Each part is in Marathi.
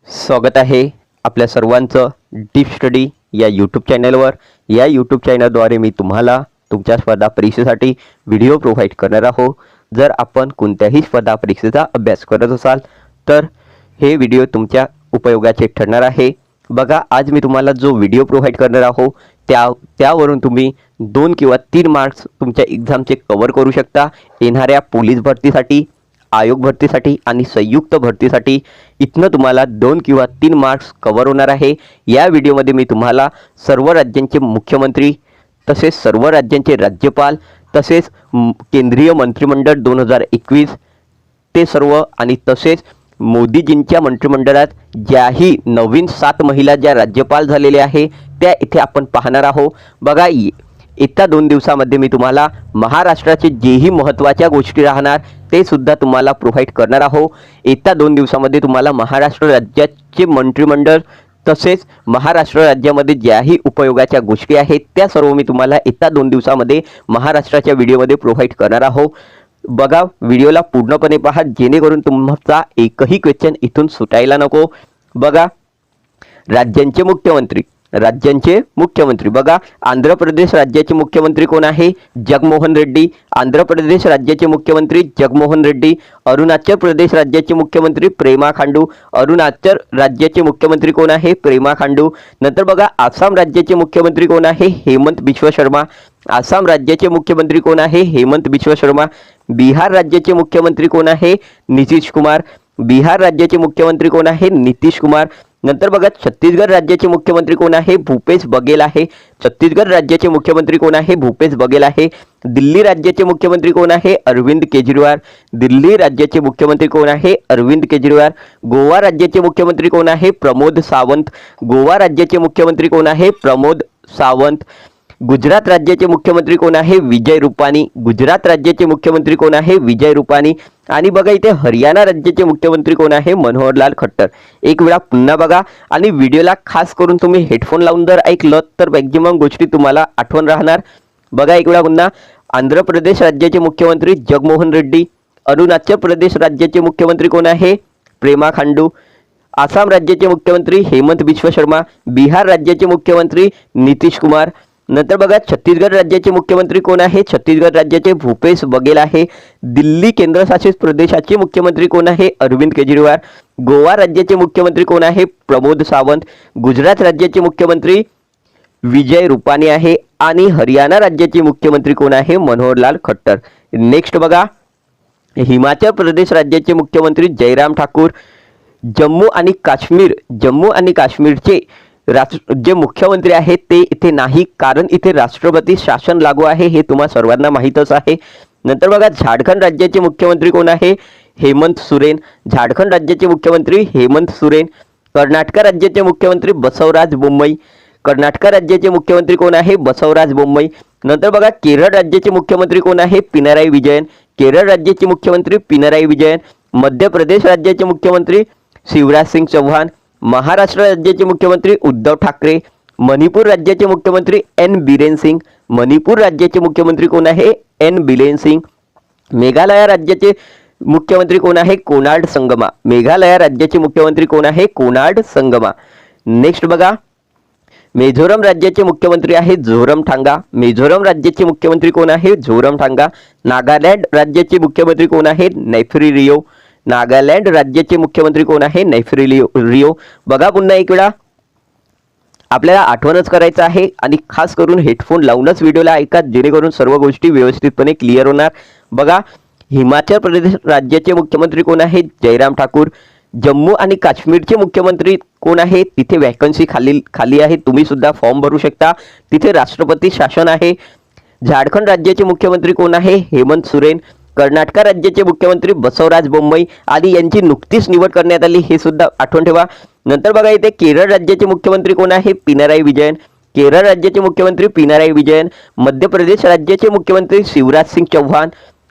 स्वागत आहे आपल्या सर्वांचं डीप स्टडी या यूट्यूब चॅनलवर। या यूट्यूब चॅनलद्वारे मी तुम्हाला तुमच्या स्पर्धा परीक्षेसाठी व्हिडिओ प्रोव्हाइड करणार आहोत। जर आपण कोणत्याही स्पर्धा परीक्षेचा अभ्यास करत असाल तर हे व्हिडिओ तुमच्या उपयोगाचे ठरणार आहे। बघा, आज मी तुम्हाला जो व्हिडिओ प्रोव्हाइड करणार आहोत त्यावरून तुम्ही 2 किंवा 3 मार्क्स तुमच्या एक्झामचे कव्हर करू शकता। येणाऱ्या पोलीस भरतीसाठी, आयोग भरतीसाठी आणि संयुक्त भरतीसाठी इथनं तुम्हाला 2 किंवा 3 मार्क्स कव्हर होणार आहे। या व्हिडिओमध्ये मी तुम्हाला सर्व राज्यांचे मुख्यमंत्री, तसेच सर्व राज्यांचे राज्यपाल, तसेच केंद्रीय मंत्रिमंडळ 2021 ते सर्व आणि तसेच मोदीजींच्या मंत्रिमंडळात ज्याही नवीन 7 महिला ज्या राज्यपाल झालेल्या आहे त्या इथे आपण पाहणार आहोत। बघा, येत्या 2 दिवसामध्ये मी तुम्हाला महाराष्ट्राचे जेही महत्त्वाच्या गोष्टी राहणार ते सुद्धा तुम्हाला प्रोव्हाइड करणार आहोत। येत्या 2 दिवसामध्ये तुम्हाला महाराष्ट्र राज्याचे मंत्रिमंडळ तसेच महाराष्ट्र राज्यामध्ये ज्याही उपयोगाच्या गोष्टी आहेत त्या सर्व मी तुम्हाला येत्या 2 दिवसामध्ये महाराष्ट्राच्या व्हिडिओमध्ये प्रोव्हाइड करणार आहोत। बघा, व्हिडिओला पूर्णपणे पहा जेणेकरून तुमचा एकही क्वेश्चन इथून सुटायला नको। बघा, राज्यांचे मुख्यमंत्री बघा, आंध्र प्रदेश राज्याचे मुख्यमंत्री कोण आहे? जगनमोहन रेड्डी। आंध्र प्रदेश राज्याचे मुख्यमंत्री जगनमोहन रेड्डी। अरुणाचल प्रदेश राज्याचे मुख्यमंत्री पेमा खांडू। अरुणाचल राज्याचे मुख्यमंत्री कोण आहे? पेमा खांडू। नंतर बघा, आसाम राज्याचे मुख्यमंत्री कोण आहे? हेमंत बिश्व शर्मा। आसाम राज्याचे मुख्यमंत्री कोण आहे? हेमंत बिश्व शर्मा। बिहार राज्याचे मुख्यमंत्री कोण आहे? नितीश कुमार। बिहार राज्याचे मुख्यमंत्री कोण आहे? नितीश कुमार। नंतर बघा, छत्तीसगड राज्याचे मुख्यमंत्री कोण आहे? भूपेश बघेल आहे। छत्तीसगड राज्याचे मुख्यमंत्री कोण आहे? भूपेश बघेल आहे। दिल्ली राज्याचे मुख्यमंत्री कोण आहे? अरविंद केजरीवाल। दिल्ली राज्याचे मुख्यमंत्री कोण आहे? अरविंद केजरीवाल। गोवा राज्याचे मुख्यमंत्री कोण आहे? प्रमोद सावंत। गोवा राज्याचे मुख्यमंत्री कोण आहे? प्रमोद सावंत। गुजरात राज्याचे मुख्यमंत्री कोण आहे? विजय रूपानी। गुजरात राज्याचे मुख्यमंत्री कोण आहे? विजय रूपानी। आणि बघा, इथे हरियाणा राज्याचे मुख्यमंत्री कोण आहे? मनोहरलाल खट्टर। एक वेळा पुन्हा बघा आणि व्हिडिओला खास करून तुम्ही हेडफोन लावून जर ऐकलं तर मॅक्झिमम गोष्टी तुम्हाला आठवण राहणार। बघा, एक वेळा पुन्हा, आंध्र प्रदेश राज्याचे मुख्यमंत्री जगनमोहन रेड्डी। अरुणाचल प्रदेश राज्याचे मुख्यमंत्री कोण आहे? पेमा खांडू। आसाम राज्याचे मुख्यमंत्री हेमंत बिश्व शर्मा। बिहार राज्याचे मुख्यमंत्री नितीश कुमार। नंतर बघा, छत्तीसगड राज्याचे मुख्यमंत्री कोण आहे? छत्तीसगड राज्याचे भूपेश बघेल आहे। दिल्ली केंद्रशासित प्रदेशाचे मुख्यमंत्री कोण आहे? अरविंद केजरीवाल। गोवा राज्याचे मुख्यमंत्री कोण आहे? प्रमोद सावंत। गुजरात राज्याचे मुख्यमंत्री विजय रूपानी आहे आणि हरियाणा राज्याचे मुख्यमंत्री कोण आहे? मनोहरलाल खट्टर। नेक्स्ट बघा, हिमाचल प्रदेश राज्याचे मुख्यमंत्री जयराम ठाकूर। जम्मू आणि काश्मीरचे जे मुख्यमंत्री आहेत ते इथे नाही, कारण इथे राष्ट्रपती शासन लागू आहे, हे तुम्हाला सर्वांना माहीतच आहे। नंतर बघा, झारखंड राज्याचे मुख्यमंत्री कोण आहे? हेमंत सोरेन। झारखंड राज्याचे मुख्यमंत्री हेमंत सोरेन। कर्नाटक राज्याचे मुख्यमंत्री बसवराज बोम्मई। कर्नाटक राज्याचे मुख्यमंत्री कोण आहे? बसवराज बोम्मई। नंतर बघा, केरळ राज्याचे मुख्यमंत्री कोण आहे? पिनराई विजयन। केरळ राज्याचे मुख्यमंत्री पिनराई विजयन। मध्य प्रदेश राज्याचे मुख्यमंत्री शिवराज सिंग चौहान। महाराष्ट्र राज्याचे मुख्यमंत्री उद्धव ठाकरे। मणिपूर राज्याचे मुख्यमंत्री एन बिरेन सिंग। मणिपूर राज्याचे मुख्यमंत्री कोण आहे? एन बिरेन सिंग। मेघालय राज्याचे मुख्यमंत्री कोण आहे? कोनार्ड संगमा। मेघालय राज्याचे मुख्यमंत्री कोण आहे? कोनार्ड संगमा। नेक्स्ट बघा, मिझोरम राज्याचे मुख्यमंत्री आहे झोरमथांगा। मिझोरम राज्याचे मुख्यमंत्री कोण आहे? झोरमथांगा। नागालँड राज्याचे मुख्यमंत्री कोण आहे? नेफ्री रियो। नागालँड राज्याचे मुख्यमंत्री कोण आहे? नेफ्री रियो। बघा, पुन्हा एक वेळा आपल्याला आठवणच करायचं आहे आणि खास करून हेडफोन लावूनच व्हिडिओला ऐका जेणेकरून सर्व गोष्टी व्यवस्थितपणे क्लिअर होणार। बघा, हिमाचल प्रदेश राज्याचे मुख्यमंत्री कोण आहे? जयराम ठाकूर। जम्मू आणि काश्मीरचे मुख्यमंत्री कोण आहे? तिथे वॅकन्सी खाली आहे, तुम्ही सुद्धा फॉर्म भरू शकता, तिथे राष्ट्रपती शासन आहे। झारखंड राज्याचे मुख्यमंत्री कोण आहे? हेमंत सोरेन। कर्नाटक राज्याचे मुख्यमंत्री बसवराज बोम्मई आणि यांची नुकतीच निवड करण्यात आली, हे सुद्धा आठवण ठेवा। नंतर बघा, इथे केरळ राज्याचे मुख्यमंत्री कोण आहे? पिनराई विजयन। केरळ राज्याचे मुख्यमंत्री पिनराई विजयन। मध्य प्रदेश राज्याचे मुख्यमंत्री शिवराज सिंग चौहान।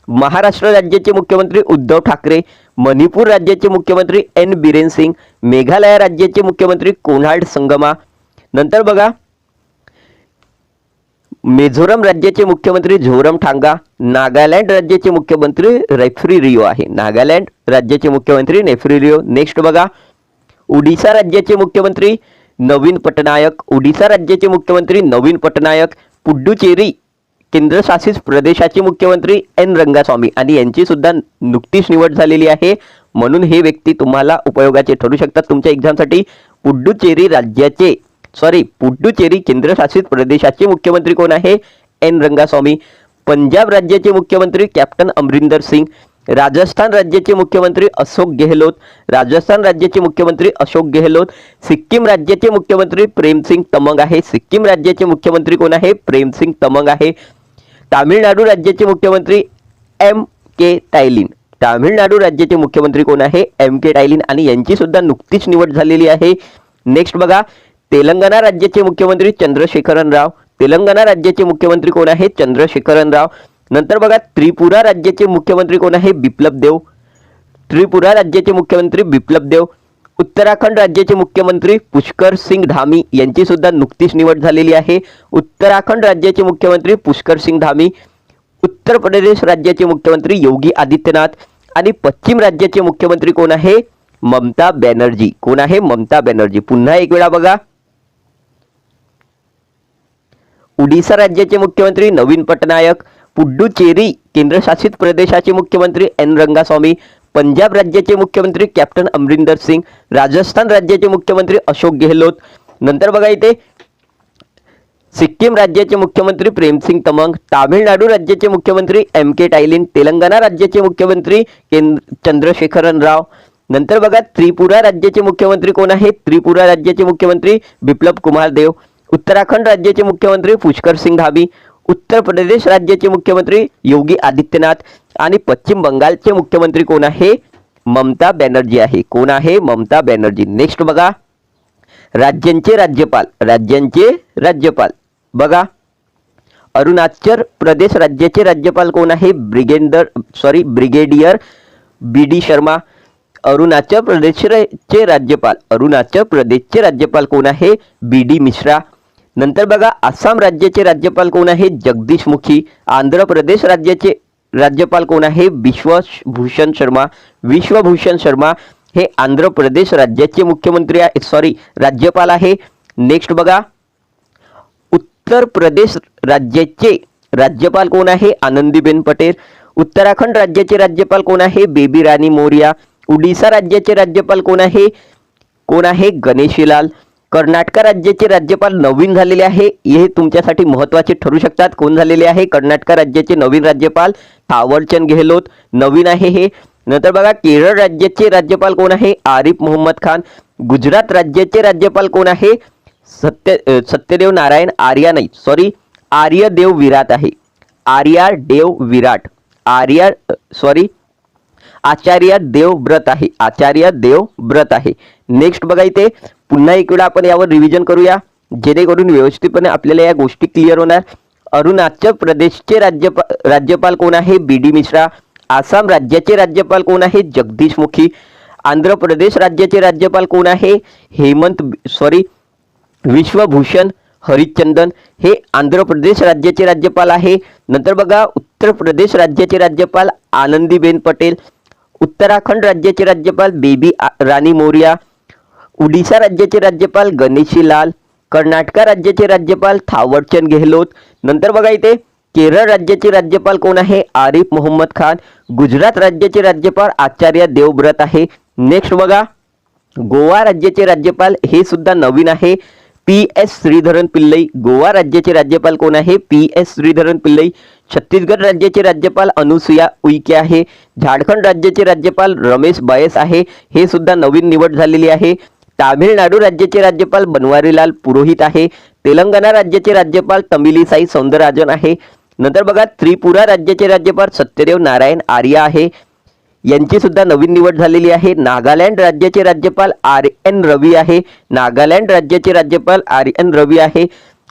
महाराष्ट्र राज्याचे मुख्यमंत्री उद्धव ठाकरे। मणिपूर राज्याचे मुख्यमंत्री एन बिरेन सिंग। मेघालय राज्याचे मुख्यमंत्री कोनार्ड संगमा। नंतर बघा, मिझोरम राज्याचे मुख्यमंत्री झोरमथांगा। नागालँड राज्याचे मुख्यमंत्री नेफ्री रियो आहे। नागालँड राज्याचे मुख्यमंत्री नेफ्री रियो। नेक्स्ट बघा, ओडिशा राज्याचे मुख्यमंत्री नवीन पटनायक, ओडिशा राज्याचे मुख्यमंत्री नवीन पटनायक. पुडुचेरी केंद्रशासित प्रदेशाचे मुख्यमंत्री एन रंगास्वामी आणि यांची सुद्धा नुकतीच निवड झालेली आहे, म्हणून हे व्यक्ती तुम्हाला उपयोगाचे ठरू शकतात तुमच्या एक्झामसाठी. पुडुचेरी केंद्रशासित प्रदेशाचे मुख्यमंत्री कोण आहे? एन रंगास्वामी. पंजाब राज्याचे मुख्यमंत्री कॅप्टन अमरिंदर सिंग. राजस्थान राज्याचे मुख्यमंत्री अशोक गेहलोत. सिक्कीम राज्याचे मुख्यमंत्री प्रेमसिंग तमंग आहे. सिक्कीम राज्याचे मुख्यमंत्री कोण आहे? प्रेमसिंग तमंग आहे. तामिळनाडू राज्याचे मुख्यमंत्री एम के टायलिन. तामिळनाडू राज्याचे मुख्यमंत्री कोण आहे? एम के टायलिन आणि यांची सुद्धा नुकतीच निवड झालेली आहे. नेक्स्ट बघा, तेलंगणा राज्याचे मुख्यमंत्री चंद्रशेखरन राव. तेलंगणा राज्याचे मुख्यमंत्री कोण आहे? चंद्रशेखरन राव. नंतर बघा, त्रिपुरा राज्याचे मुख्यमंत्री कोण आहे? बिप्लब देव. उत्तराखंड राज्याचे मुख्यमंत्री पुष्कर सिंग धामी यांची सुद्धा नुकतीच निवड झालेली आहे. उत्तराखंड राज्याचे मुख्यमंत्री पुष्कर सिंग धामी. उत्तर प्रदेश राज्याचे मुख्यमंत्री योगी आदित्यनाथ आणि पश्चिम राज्याचे मुख्यमंत्री कोण आहे? ममता बॅनर्जी. कोण आहे? ममता बॅनर्जी. पुन्हा एक वेळा बघा, ओडिशा राज्याचे मुख्यमंत्री नवीन पटनायक. पुडुचेरी केंद्रशासित प्रदेशाचे मुख्यमंत्री एन रंगास्वामी. पंजाब राज्याचे मुख्यमंत्री कॅप्टन अमरिंदर सिंग. राजस्थान राज्याचे मुख्यमंत्री अशोक गेहलोत. नंतर बघा इथे सिक्कीम राज्याचे मुख्यमंत्री प्रेमसिंग तमंग. तामिळनाडू राज्याचे मुख्यमंत्री एम के टायलिन. तेलंगणा राज्याचे मुख्यमंत्री चंद्रशेखरन राव. नंतर बघा, त्रिपुरा राज्याचे मुख्यमंत्री कोण आहेत? त्रिपुरा राज्याचे मुख्यमंत्री बिप्लब कुमार देव. उत्तराखंड राज्याचे मुख्यमंत्री पुष्कर सिंग धामी. उत्तर प्रदेश राज्याचे मुख्यमंत्री योगी आदित्यनाथ आणि पश्चिम बंगालचे मुख्यमंत्री कोण आहे? ममता बॅनर्जी आहे. कोण आहे? ममता बॅनर्जी. नेक्स्ट बघा, राज्यांचे राज्यपाल बघा, अरुणाचल प्रदेश राज्याचे राज्यपाल कोण आहे? ब्रिगेडियर बी डी शर्मा. अरुणाचल प्रदेशचे राज्यपाल कोण आहे? बी डी मिश्रा. नंतर बघा, आसाम राज्याचे राज्यपाल कोण आहे? जगदीश मुखी. आंध्र प्रदेश राज्याचे राज्यपाल कोण आहे? विश्वभूषण शर्मा. हे आंध्र प्रदेश राज्याचे मुख्यमंत्री राज्यपाल आहे. नेक्स्ट बघा, उत्तर प्रदेश राज्याचे राज्यपाल कोण आहे? आनंदीबेन पटेल. उत्तराखंड राज्याचे राज्यपाल कोण आहे? बेबी राणी मौर्या. ओडिशा राज्याचे राज्यपाल कोण आहे? गणेशीलाल. कर्नाटक राज्याचे राज्यपाल नवीन झालेले आहे, हे तुमच्यासाठी महत्त्वाचे ठरू शकतात. कोण झालेले आहे? कर्नाटक राज्याचे नवीन राज्यपाल थावरचंद गेहलोत नवीन आहे हे. नंतर बघा, केरळ राज्याचे राज्यपाल कोण आहे? आरिफ मोहम्मद खान. गुजरात राज्याचे राज्यपाल कोण आहे? सत्यदेव नारायण आर्यदेव विराट आहे. आचार्य देवव्रत आहे. नेक्स्ट बघा, इथे पुन्हा एक वेळा आपण यावर रिव्हिजन करूया जेणेकरून व्यवस्थितपणे आपल्याला या गोष्टी क्लिअर होणार. अरुणाचल प्रदेशचे राज्यपाल कोण आहे? बी डी मिश्रा. आसाम राज्याचे राज्यपाल कोण आहे? जगदीश मुखी. आंध्र प्रदेश राज्याचे राज्यपाल कोण आहे? विश्वभूषण हरिचंदन. हे आंध्र प्रदेश राज्याचे राज्यपाल आहे. नंतर बघा, उत्तर प्रदेश राज्याचे राज्यपाल आनंदीबेन पटेल. उत्तराखंड राज्याचे राज्यपाल बेबी राणी मौर्या. ओडिशा राज्याचे राज्यपाल गणेशीलाल. कर्नाटक राज्याचे राज्यपाल थावरचंद गेहलोत. नंतर बघा, इथे केरळ राज्याचे राज्यपाल कोण आहे? आरिफ मोहम्मद खान. गुजरात राज्याचे राज्यपाल आचार्य देवव्रत आहे. नेक्स्ट बघा, गोवा राज्याचे राज्यपाल हे सुद्धा नवीन आहे, पी एस श्रीधरन पिल्लई. गोवा राज्याचे राज्यपाल कोण आहे? P S Sreedharan Pillai. छत्तीसगड राज्याचे राज्यपाल अनुसुया उइके आहे. झारखंड राज्याचे राज्यपाल रमेश बैस आहे, हे सुद्धा नवीन निवड झालेली आहे. तामिळनाडू राज्याचे राज्यपाल बनवारीलाल पुरोहित आहे. तेलंगणा राज्याचे राज्यपाल तमिलिसाई सौंदरराजन आहे. नंतर बघा, त्रिपुरा राज्याचे राज्यपाल सत्यदेव नारायण आर्य आहे, यांची सुद्धा नवीन निवड झालेली आहे. नागालँड राज्याचे राज्यपाल आर एन रवी आहे.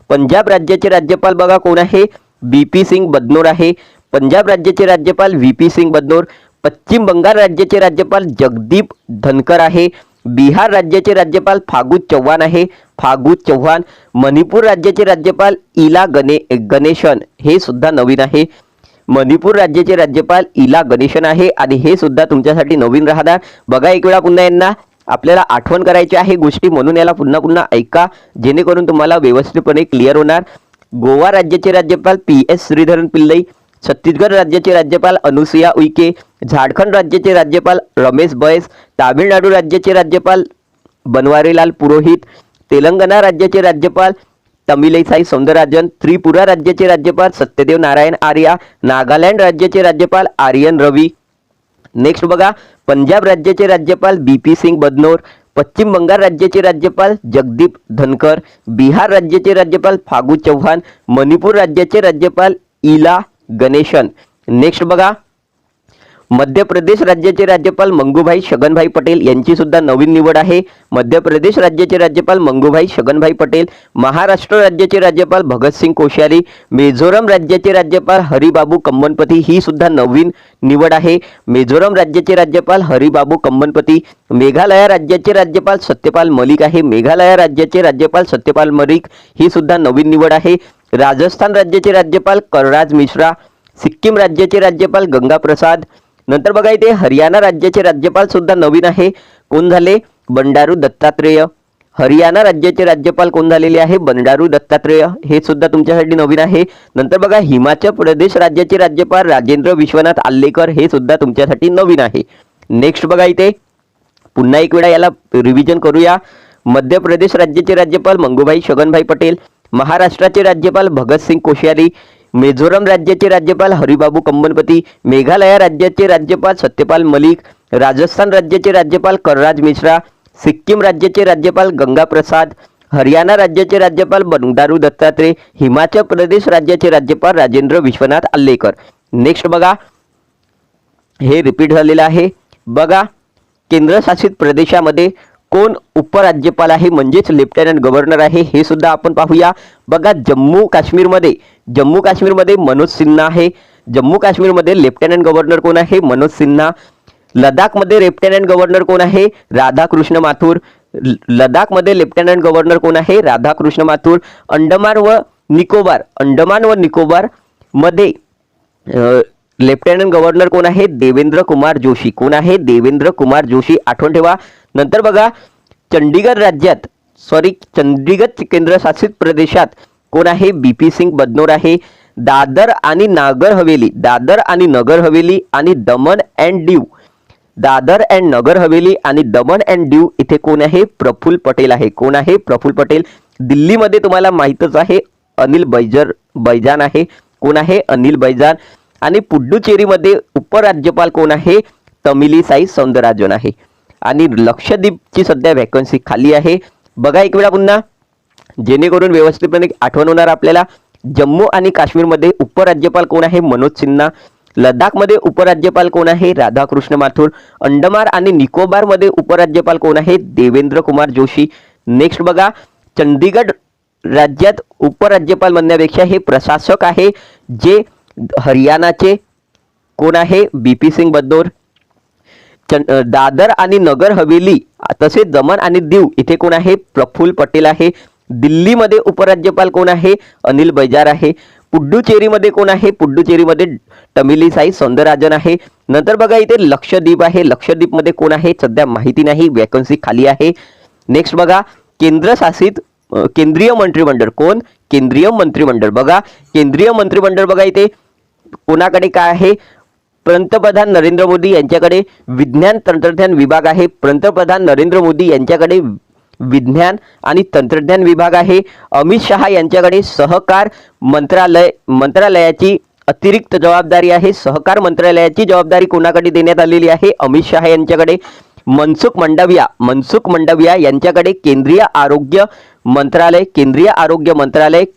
पंजाब राज्याचे राज्यपाल बघा कोण आहे? बी पी सिंग बदनोर आहे. पंजाब राज्याचे राज्यपाल व्ही पी सिंग बदनोर. पश्चिम बंगाल राज्याचे राज्यपाल जगदीप धनकर आहे. बिहार राज्याचे राज्यपाल फागू चव्हाण. मणिपूर राज्याचे राज्यपाल इला गणेशन, हे सुद्धा नवीन आहे. मणिपूर राज्याचे राज्यपाल इला गणेशन आहे आणि हे सुद्धा तुमच्यासाठी नवीन राहणार. बघा एक वेळा पुन्हा यांना आपल्याला आठवण करायची आहे गोष्टी, म्हणून याला पुन्हा पुन्हा ऐका जेणेकरून तुम्हाला व्यवस्थितपणे क्लिअर होणार. गोवा राज्याचे राज्यपाल PS श्रीधरन पिल्लई, छत्तीसगड राज्याचे राज्यपाल अनुसुया उइके, झारखंड राज्याचे राज्यपाल रमेश बैस, तामिळनाडू राज्याचे राज्यपाल बनवारीलाल पुरोहित, तेलंगणा राज्याचे राज्यपाल तमिलिसाई सौंदरराजन, त्रिपुरा राज्याचे राज्यपाल सत्यदेव नारायण आर्या, नागालँड राज्याचे राज्यपाल आर्यन रवी. नेक्स्ट बघा, पंजाब राज्याचे राज्यपाल BP सिंग बदनोर, पश्चिम बंगाल राज्याचे राज्यपाल जगदीप धनकर, बिहार राज्याचे राज्यपाल फागू चौहान, मणिपूर राज्याचे राज्यपाल इला गणेशन. नेक्स्ट बघा, मध्य प्रदेश राज्याचे राज्यपाल मंगूभाई छगनभाई पटेल यांची सुद्धा नवीन निवड आहे. मध्य प्रदेश राज्याचे राज्यपाल मंगूभाई छगनभाई पटेल. महाराष्ट्र राज्याचे राज्यपाल भगतसिंग कोश्यारी, मिझोरम राज्याचे राज्यपाल हरिबाबू कंबनपती ही सुद्धा नवीन निवड आहे. मिझोरम राज्याचे राज्यपाल हरिबाबू कंबनपती. मेघालय राज्याचे राज्यपाल सत्यपाल मलिक आहे. मेघालय राज्याचे राज्यपाल सत्यपाल मलिक ही सुद्धा नवीन निवड आहे. राजस्थान राज्याचे राज्यपाल कलराज मिश्रा. सिक्कीम राज्याचे राज्यपाल गंगा प्रसाद. नंतर बघा इथे हरियाणा राज्याचे राज्यपाल सुद्धा नवीन आहे. कोण झाले? बंडारू दत्तात्रेय. हरियाणा राज्याचे राज्यपाल कोण झालेले आहे? बंडारू दत्तात्रेय. हे सुद्धा तुमच्यासाठी नवीन आहे. नंतर बघा हिमाचल प्रदेश राज्याचे राज्यपाल राजेंद्र विश्वनाथ आल्लेकर हे सुद्धा तुमच्यासाठी नवीन आहे. नेक्स्ट बघा इथे पुन्हा एक वेळा याला रिव्हिजन करूया. मध्य प्रदेश राज्याचे राज्यपाल मंगूभाई छगनभाई पटेल, महाराष्ट्राचे राज्यपाल भगतसिंग कोश्यारी, मिझोरम राज्याचे राज्यपाल हरिबाबू कंबनपती, मेघालय राज्याचे राज्यपाल सत्यपाल मलिक, राजस्थान राज्याचे राज्यपाल कलराज मिश्रा, सिक्कीम राज्याचे राज्यपाल गंगा प्रसाद, हरियाणा राज्याचे राज्यपाल बंडारू दत्तात्रेय, हिमाचल प्रदेश राज्याचे राज्यपाल राजेंद्र विश्वनाथ आल्लेकर. नेक्स्ट बघा, हे रिपीट झालेलं आहे. बघा, केंद्रशासित प्रदेशामध्ये कोण उपराज्यपाल आहे म्हणजेच लेफ्टनंट गव्हर्नर आहे हे सुद्धा आपण पाहूया. बघा, जम्मू काश्मीरमध्ये मनोज सिन्हा आहे. जम्मू काश्मीरमध्ये लेफ्टनंट गव्हर्नर कोण आहे? मनोज सिन्हा. लडाखमध्ये लेफ्टनंट गव्हर्नर कोण आहे? राधाकृष्ण माथुर. लडाखमध्ये लेफ्टनंट गव्हर्नर कोण आहे? राधाकृष्ण माथुर. अंडमान व निकोबार मध्ये लेफ्टनंट गव्हर्नर कोण आहे? देवेंद्र कुमार जोशी. कोण आहे? देवेंद्र कुमार जोशी. आठवण ठेवा. नंतर बघा, चंदीगड केंद्रशासित प्रदेशात कोण आहे? BP सिंग बदनोर आहे. दादर आणि नगर हवेली आणि दमन अँड दीव इथे कोण आहे? प्रफुल्ल पटेल आहे. कोण आहे? प्रफुल्ल पटेल. दिल्लीमध्ये तुम्हाला माहीतच आहे अनिल बैजान आहे. कोण आहे? अनिल बैजान. आणि पुडुचेरीमध्ये उपराज्यपाल कोण आहे? तमिलिसाई सौंदरराजन आहे. आणि लक्षद्वीपची सध्या वॅकन्सी खाली आहे. बघा एक वेळा पुन्हा जेणेकरून व्यवस्थितपणे आठवण होणार आपल्याला. जम्मू आणि काश्मीरमध्ये उपराज्यपाल कोण आहे? मनोज सिन्हा. लडाखमध्ये उपराज्यपाल कोण आहे? राधाकृष्ण माथुर. अंडमान आणि निकोबारमध्ये उपराज्यपाल कोण आहे? देवेंद्र कुमार जोशी. नेक्स्ट बघा, चंदीगड राज्यात उपराज्यपाल म्हणण्यापेक्षा हे प्रशासक आहे जे हरियाणाचे कोण आहे? BP सिंग बदनोर. दादर आणि नगर हवेली तसेच दमन आणि दीव इथे कोण आहे? प्रफुल्ल पटेल आहे. दिल्लीमध्ये उपराज्यपाल कोण आहे? अनिल बैजान आहे. पुडुचेरीमध्ये कोण आहे? पुडुचेरीमध्ये तमिलिसाई सौंदरराजन आहे. नंतर बघा इथे लक्षद्वीप आहे. लक्षद्वीपमध्ये कोण आहे? सध्या माहिती नाही, वॅकन्सी खाली आहे. नेक्स्ट बघा, केंद्रीय मंत्रिमंडळ. कोण? केंद्रीय मंत्रिमंडळ. बघा, केंद्रीय मंत्रिमंडळ बघा इथे कोणाकडे काय आहे? पंतप्रधान नरेंद्र मोदी यांच्याकडे विज्ञान तंत्रज्ञान विभाग आहे. पंतप्रधान नरेंद्र मोदी यांच्याकडे विज्ञान आणि तंत्रज्ञान विभाग आहे. अमित शहा यांच्याकडे सहकार मंत्रालयाची अतिरिक्त जबाबदारी आहे. सहकार मंत्रालयाची जबाबदारी कोणाकडे देण्यात आलेली आहे? अमित शहा यांच्याकडे. मनसुख मंडविया यांच्याकडे केंद्रीय आरोग्य मंत्रालय,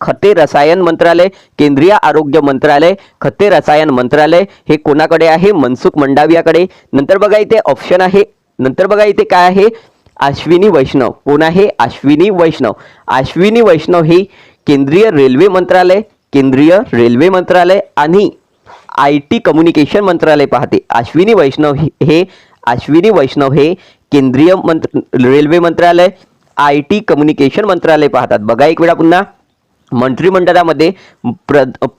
खते रसायन मंत्रालय, केंद्रीय आरोग्य मंत्रालय, खते रसायन मंत्रालय हे कोणाकडे आहे? मनसुख मंडावियाकडे. नंतर बघा इथे ऑप्शन आहे. नंतर बघा इथे काय आहे? अश्विनी वैष्णव. कोण आहे? अश्विनी वैष्णव ही केंद्रीय रेल्वे मंत्रालय आणि IT कम्युनिकेशन मंत्रालय पाहते. अश्विनी वैष्णव हे केंद्रीय रेल्वे मंत्रालय, IT कम्युनिकेशन मंत्रालय पाहतात. बघा एक वेळा पुन्हा, मंत्रिमंडळामध्ये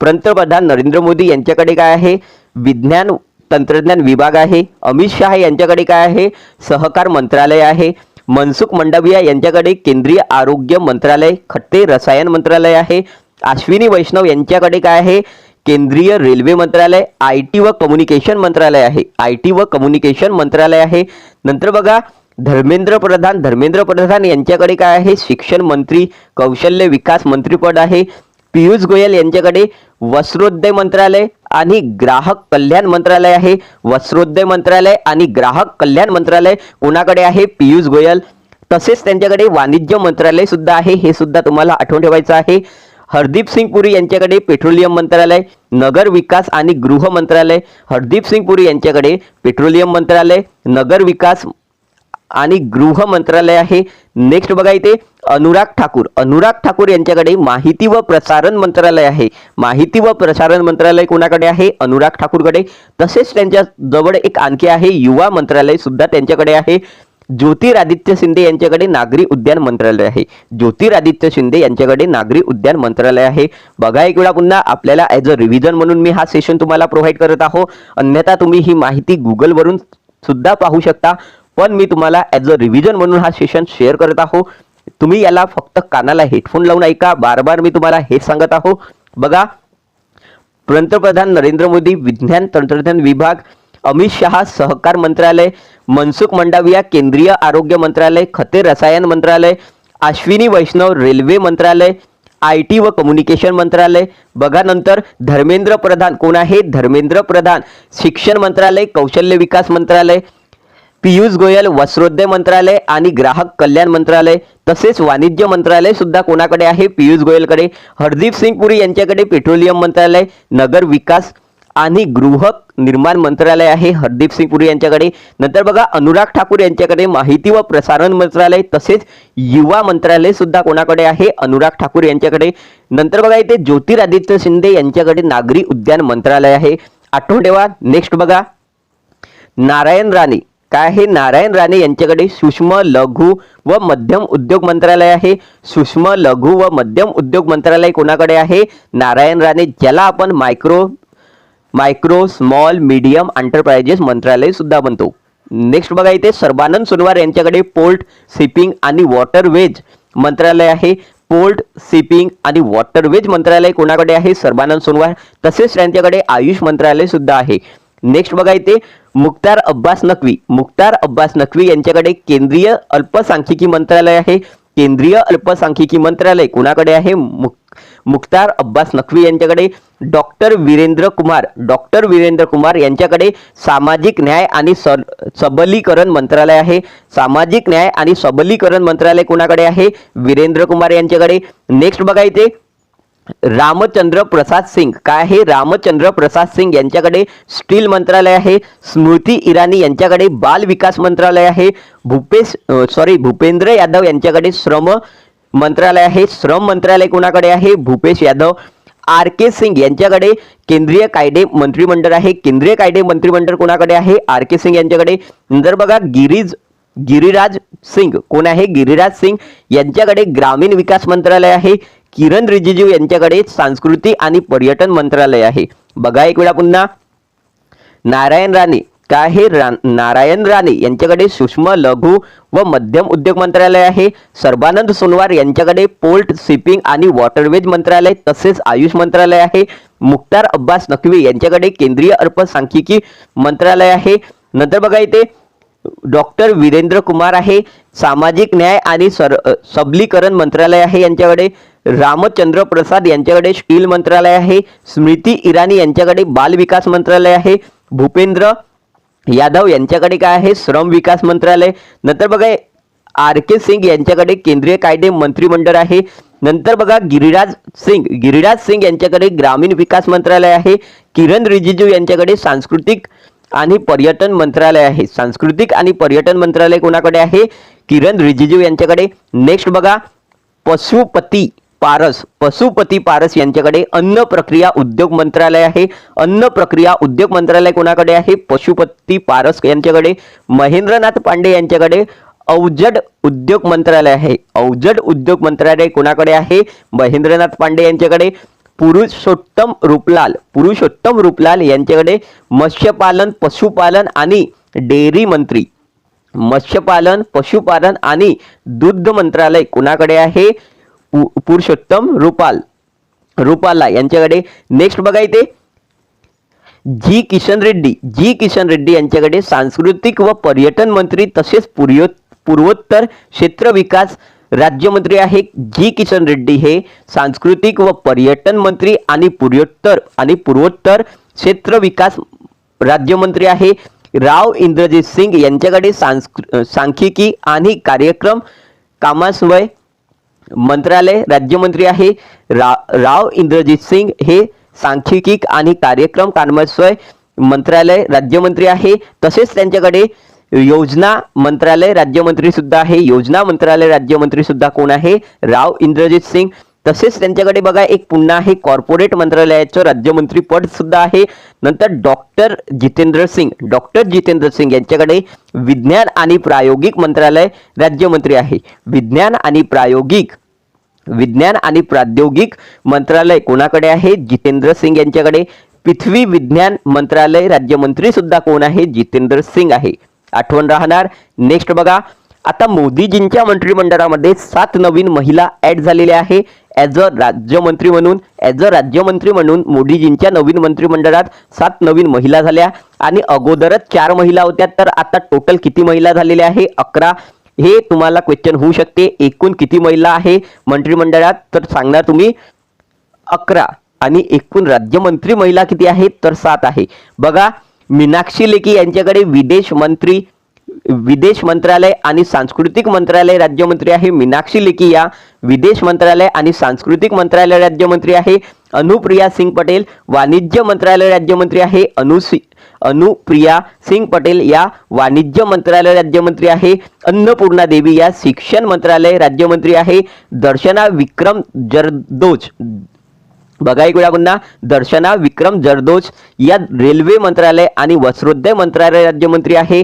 पंतप्रधान नरेंद्र मोदी यांच्याकडे काय आहे? विज्ञान तंत्रज्ञान विभाग आहे. अमित शहा यांच्याकडे काय आहे? सहकार मंत्रालय आहे. मनसुख मंडाविया यांच्याकडे केंद्रीय आरोग्य मंत्रालय, खते रसायन मंत्रालय आहे. अश्विनी वैष्णव यांच्याकडे काय आहे? केंद्रीय रेल्वे मंत्रालय, IT व कम्युनिकेशन मंत्रालय आहे. IT व कम्युनिकेशन मंत्रालय आहे. नंतर बघा धर्मेंद्र प्रधान यांच्याकडे काय आहे? शिक्षण मंत्री, कौशल्य विकास मंत्रीपद आहे. पियुष गोयल यांच्याकडे वस्त्रोद्योग मंत्रालय आणि ग्राहक कल्याण मंत्रालय आहे. वस्त्रोद्योग मंत्रालय आणि ग्राहक कल्याण मंत्रालय कोणाकडे आहे? पियुष गोयल. तसेच त्यांच्याकडे वाणिज्य मंत्रालय सुद्धा आहे. हे सुद्धा तुम्हाला आठवण ठेवायचं आहे. हरदीप सिंग पुरी यांच्याकडे पेट्रोलियम मंत्रालय, नगर विकास आणि गृह मंत्रालय. हरदीप सिंग पुरी यांच्याकडे पेट्रोलियम मंत्रालय, नगर विकास आणि गृह मंत्रालय आहे. नेक्स्ट बघा इथे अनुराग ठाकूर यांच्याकडे माहिती व प्रसारण मंत्रालय आहे. माहिती व प्रसारण मंत्रालय कोणाकडे आहे? अनुराग ठाकूरकडे. तसेच त्यांच्या जवळ एक आणखी आहे युवा मंत्रालय सुद्धा त्यांच्याकडे आहे. ज्योतिरादित्य शिंदे यांच्याकडे नागरी उद्यान मंत्रालय आहे. ज्योतिरादित्य शिंदे यांच्याकडे नागरी उद्यान मंत्रालय आहे. बघा एक वेळा पुन्हा आपल्याला ॲज अ रिव्हिजन म्हणून मी हा सेशन तुम्हाला प्रोव्हाइड करत आहो. अन्यथा तुम्ही ही माहिती गुगलवरून सुद्धा पाहू शकता, पण मी तुम्हाला ॲज अ रिव्हिजन म्हणून हा सेशन शेअर करत आहो. तुम्ही याला फक्त कानाला हेडफोन लावून ऐका. बार मी तुम्हाला हेच सांगत आहो. बघा पंतप्रधान नरेंद्र मोदी विज्ञान तंत्रज्ञान विभाग, अमित शहा सहकार मंत्रालय, मनसुख मंडाविया केंद्रीय आरोग्य मंत्रालय, खते रसायन मंत्रालय, अश्विनी वैष्णव रेल्वे मंत्रालय, IT व कम्युनिकेशन मंत्रालय. बघा नंतर धर्मेंद्र प्रधान कोण आहे? धर्मेंद्र प्रधान शिक्षण मंत्रालय, कौशल्य विकास मंत्रालय. पियुष गोयल वस्त्रोद्योग मंत्रालय आणि ग्राहक कल्याण मंत्रालय. तसेच वाणिज्य मंत्रालय सुद्धा कोणाकडे आहे? पियुष गोयलकडे. हरदीप सिंग पुरी यांच्याकडे पेट्रोलियम मंत्रालय, नगर विकास आणि गृह निर्माण मंत्रालय आहे. हरदीप सिंग पुरी यांच्याकडे. नंतर बघा अनुराग ठाकूर यांच्याकडे माहिती व प्रसारण मंत्रालय, तसेच युवा मंत्रालय सुद्धा कोणाकडे आहे? अनुराग ठाकूर यांच्याकडे. नंतर बघा इथे ज्योतिरादित्य शिंदे यांच्याकडे नागरी उद्यान मंत्रालय आहे. आठवण ठेवा. नेक्स्ट बघा नारायण राणे काय आहे? नारायण राणे यांच्याकडे सूक्ष्म लघु व मध्यम उद्योग मंत्रालय आहे. सूक्ष्म लघु व मध्यम उद्योग मंत्रालय कोणाकडे आहे? नारायण राणे, ज्याला आपण मायक्रो स्मॉल मीडियम एंटरप्राइजेस मंत्रालय सुद्धा बनतो. नेक्स्ट बघा इथे सर्बानंद सोनोवाल यांच्याकडे पोर्ट शिपिंग आणि वॉटरवेज मंत्रालय आहे. पोर्ट शिपिंग आणि वॉटरवेज मंत्रालय कोणाकडे आहे? सर्बानंद सोनोवाल. तसेच त्यांच्याकडे आयुष मंत्रालय सुद्धा आहे. नेक्स्ट बघा इथे मुख्तार अब्बास नक्वी यांच्याकडे केंद्रीय अल्पसंख्याकी मंत्रालय आहे. केंद्रीय अल्पसंख्याकी मंत्रालय कोणाकडे आहे? मुख्तार अब्बास नक्वी यांच्याकडे. डॉक्टर वीरेंद्र कुमार यांच्याकडे सामाजिक न्याय आणि सबलीकरण मंत्रालय आहे. सामाजिक न्याय आणि सबलीकरण मंत्रालय कोणाकडे आहे? वीरेंद्र कुमार यांच्याकडे. नेक्स्ट बघा इथे रामचंद्र प्रसाद सिंग काय आहे? रामचंद्र प्रसाद सिंग यांच्याकडे स्टील मंत्रालय आहे. स्मृती इराणी यांच्याकडे बाल विकास मंत्रालय आहे. भूपेंद्र यादव यांच्याकडे श्रम मंत्रालय आहे. श्रम मंत्रालय कोणाकडे आहे? भूपेश यादव. RK सिंग यांच्याकडे केंद्रीय कायदे मंत्रिमंडळ आहे. केंद्रीय कायदे मंत्रिमंडळ कोणाकडे आहे? RK सिंग यांच्याकडे. नंतर बघा गिरिराज सिंग कोण आहे? गिरिराज सिंग यांच्याकडे ग्रामीण विकास मंत्रालय आहे. किरण रिजिजू यांच्याकडे सांस्कृतिक आणि पर्यटन मंत्रालय आहे. बघा एक वेळा पुन्हा नारायण राणे काय आहे? नारायण राणे यांच्याकडे सूक्ष्म लघु व मध्यम उद्योग मंत्रालय आहे. सर्बानंद सोनोवाल यांच्याकडे पोर्ट शिपिंग आणि वॉटरवेज मंत्रालय तसेच आयुष मंत्रालय आहे. मुख्तार अब्बास नक्वी यांच्याकडे केंद्रीय अल्पसंख्याकी मंत्रालय आहे. नंतर बघा इथे डॉक्टर वीरेंद्र कुमार आहे. सामाजिक न्याय आणि सबलीकरण मंत्रालय आहे यांच्याकडे. रामचंद्र प्रसाद यांच्याकडे स्टील मंत्रालय आहे. स्मृती इराणी यांच्याकडे बाल विकास मंत्रालय आहे. भूपेंद्र यादव यांच्याकडे काय आहे? श्रम विकास मंत्रालय. नंतर बघा RK सिंग यांच्याकडे केंद्रीय कायदे मंत्रिमंडळ आहे. नंतर बघा गिरिराज सिंग यांच्याकडे ग्रामीण विकास मंत्रालय आहे. किरण रिजिजू यांच्याकडे सांस्कृतिक आणि पर्यटन मंत्रालय आहे. सांस्कृतिक आणि पर्यटन मंत्रालय कोणाकडे आहे? किरण रिजिजू यांच्याकडे. नेक्स्ट बघा पशुपती पारस यांच्याकडे अन्न प्रक्रिया उद्योग मंत्रालय आहे. अन्न प्रक्रिया उद्योग मंत्रालय कोणाकडे आहे? पशुपती पारस यांच्याकडे. महेंद्रनाथ पांडे यांच्याकडे अवजड उद्योग मंत्रालय आहे. अवजड उद्योग मंत्रालय कोणाकडे आहे? महेंद्रनाथ पांडे यांच्याकडे. पुरुषोत्तम रूपलाल यांच्याकडे मत्स्यपालन, पशुपालन आणि डेअरी मंत्री, मत्स्यपालन, पशुपालन आणि दुग्ध मंत्रालय कोणाकडे आहे? पुरुषोत्तम रूपाला यांच्याकडे. नेक्स्ट बघा इथे जी किशन रेड्डी यांच्याकडे सांस्कृतिक व पर्यटन मंत्री तसेच पूर्वोत्तर क्षेत्र विकास राज्यमंत्री आहे. जी किशन रेड्डी हे सांस्कृतिक व पर्यटन मंत्री आणि पूर्वोत्तर क्षेत्र विकास राज्यमंत्री आहे. राव इंद्रजीत सिंग यांच्याकडे सांख्यिकी आणि कार्यक्रम कामसमय मंत्रालय राज्यमंत्री आहे. राव इंद्रजीत सिंग हे सांख्यिकी आणि कार्यक्रम कामसमय मंत्रालय राज्यमंत्री आहे. तसेच त्यांच्याकडे योजना मंत्रालय राज्यमंत्री सुद्धा आहे. योजना मंत्रालय राज्यमंत्री सुद्धा कोण आहे? राव इंद्रजीत सिंग. तसेच त्यांच्याकडे बघा एक पुन्हा आहे कॉर्पोरेट मंत्रालयाचं राज्यमंत्री पद सुद्धा आहे. नंतर डॉक्टर जितेंद्र सिंग यांच्याकडे विज्ञान आणि प्रायोगिक मंत्रालय राज्यमंत्री आहे. विज्ञान आणि प्राद्योगिक मंत्रालय कोणाकडे आहे? जितेंद्र सिंग यांच्याकडे. पृथ्वी विज्ञान मंत्रालय राज्यमंत्री सुद्धा कोण आहे? जितेंद्र सिंग आहे. आठवण राहणार. नेक्स्ट बघा आता मोदीजींच्या मंत्रिमंडळामध्ये 7 नवीन महिला ऍड झालेल्या आहे ॲज अ राज्यमंत्री म्हणून मोदीजींच्या नवीन मंत्रिमंडळात 7 नवीन महिला झाल्या आणि अगोदरच 4 महिला होत्या. तर आता टोटल किती महिला झालेल्या आहे? 11. हे तुम्हाला क्वेश्चन होऊ शकते एकूण किती महिला आहे मंत्रिमंडळात? तर सांगणार तुम्ही 11 आणि एकूण राज्यमंत्री महिला किती आहेत? तर 7 आहे. बघा मीनाक्षी लेखी यांच्याकडे विदेश मंत्रालय आणि सांस्कृतिक मंत्रालय राज्यमंत्री आहे. मीनाक्षी लेखी या विदेश मंत्रालय आणि सांस्कृतिक मंत्रालय राज्यमंत्री आहे. अनुप्रिया सिंग पटेल वाणिज्य मंत्रालय राज्यमंत्री आहे. अनुप्रिया सिंग पटेल या वाणिज्य मंत्रालय राज्यमंत्री आहे. अन्नपूर्णा देवी या शिक्षण मंत्रालय राज्यमंत्री आहे. दर्शना विक्रम जरदोज बघा एक वेळा पुन्हा दर्शना विक्रम जरदोज या रेल्वे मंत्रालय आणि वस्त्रोद्योग मंत्रालय राज्यमंत्री आहे.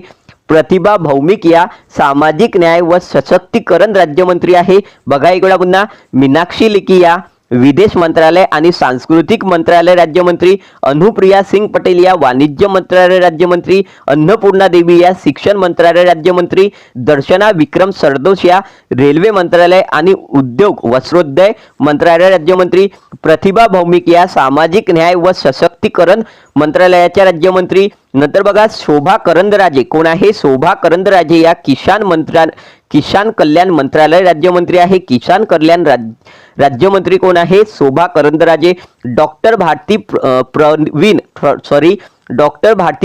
प्रतिभा भौमिक या सामाजिक न्याय व सशक्तीकरण राज्यमंत्री आहे. बघा एक वेळा पुन्हा मीनाक्षी लेखी या विदेश मंत्रालय आणि सांस्कृतिक मंत्रालय राज्यमंत्री. अनुप्रिया सिंग पटेल या वाणिज्य मंत्रालय राज्यमंत्री. अन्नपूर्णा देवी या शिक्षण मंत्रालय राज्यमंत्री. दर्शना विक्रम सरदोष या रेल्वे मंत्रालय आणि उद्योग वस्त्रोद्योग मंत्रालय राज्यमंत्री. प्रतिभा भौमिक या सामाजिक न्याय व सशक्तीकरण मंत्रालयाच्या राज्यमंत्री. नंतर बघा शोभा करंदराजे कोण आहे? शोभा करंदराजे या किसान कल्याण मंत्रालय राज्यमंत्री आहे. किसान कल्याण राज्यमंत्री कोण आहे? शोभा करंदराजे. डॉक्टर भारती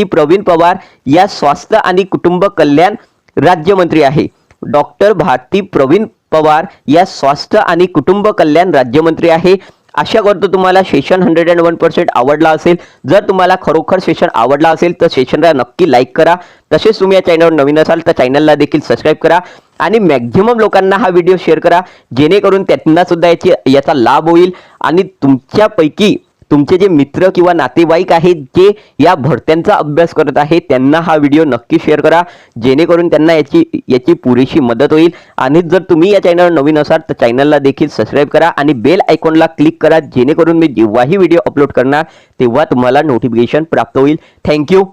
प्रवीण पवार या स्वास्थ्य आणि कुटुंब कल्याण राज्यमंत्री आहे. डॉक्टर भारती प्रवीण पवार या स्वास्थ्य आणि कुटुंब कल्याण राज्यमंत्री आहे. आशा करतो तुम्हाला सेशन 101% आवडला असेल. जर तुम्हाला खरोखर सेशन आवडला असेल तर सेशनला नक्की लाईक करा. तसेच तुम्ही या चॅनलवर नवीन असाल तर चॅनलला देखील सबस्क्राईब करा आणि मॅक्झिमम लोकांना हा व्हिडिओ शेअर करा जेणेकरून त्यांना सुद्धा याचा लाभ होईल आणि तुमच्यापैकी तुमचे जे मित्र किंवा नातेवाईक आहेत जे या भरत्यांचा अभ्यास करत आहेत त्यांना हा व्हिडिओ नक्की शेअर करा जेणेकरून त्यांना याची पुरेशी मदत होईल. आणि जर तुम्ही या चॅनलवर नवीन असाल तर चॅनलला देखील सबस्क्राईब करा आणि बेल आयकॉनला क्लिक करा जेणेकरून मी जेव्हाही व्हिडिओ अपलोड करणार तेव्हा तुम्हाला नोटिफिकेशन प्राप्त होईल. थँक्यू.